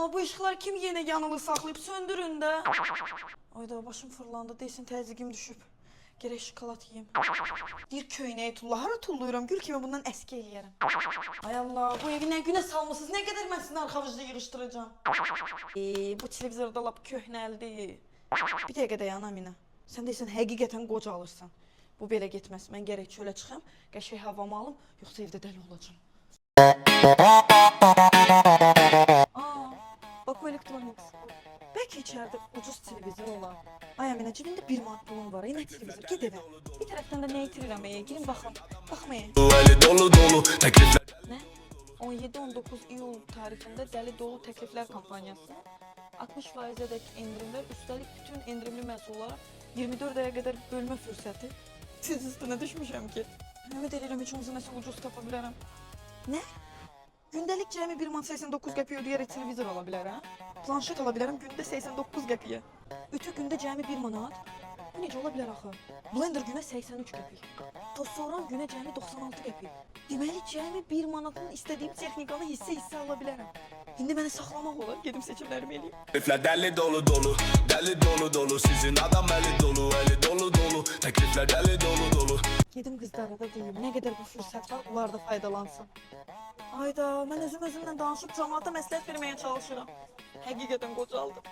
Allah, bu ışıqlar kim yenə yanılı saxlayıb söndürün də. Ayda başım fırlandı, desin təzyiqim düşüb. Gerək şokolad yeyim. Deyir köynəyi tulla. Hara tulluyuram? Gül kimi bundan əski eləyərəm. Ay Allah, bu evi nə günə salmısınız? Nə qədər mən sizin arxavızda yığışdıracağım? Bu televizorda lap köhnəldi. Bir dəqiqə dayan Amina. Sən deyirsən həqiqətən qocalırsan. Bu belə getməz. Mən gərək çölə çıxam, qəşəng havamı alım, yoxsa evdə dəli olacağım. Bak bu Electronics. Belki içeride ucuz televizyon olan. Ay Amina, cebinde 1 manat pulum var. Yine televizyon. Git eve. Bir taraftan da ne itirirəm? Girin baxın. Baxmayın. Ne? 17-19 iyul tarixində Dəli Dolu Təkliflər kampanyası. 60% dək endirimlər, üstəlik bütün endirimli məhsullara 24 aya qədər bölmə fürsəti. Siz üstünə düşmüşəm ki. Ümid edirəm heç olmasa nəsə ucuz tapa bilərəm. Nə? Gündəlik cəmi 1 manat 89 qəpiyə ödəyərək televizor ala bilərəm. Planşet ala bilərəm gündə 89 qəpiyə. Ütü gündə cəmi 1 manat. Bu necə ola bilər axı? Blender günə 83 qəpik. Toz-soğuran günə cəmi 96 qəpik. Deməli cəmi 1 manatın istədiyim texnikanı hissə ala bilərəm. İndi məni saxlamaq olar, gedim seçimlərimi eləyim. Teklifler deli dolu dolu, deli dolu dolu. Sizin adam eli dolu, eli dolu dolu. Teklifler deli dolu dolu. Gedim qızlara da deyim, nə qədər bu fürsət var, onlar da faydalansın. Ayda, mən özümlə danışıb cəmaata məsləhət verməyə çalışıram. Həqiqətən qocaldım.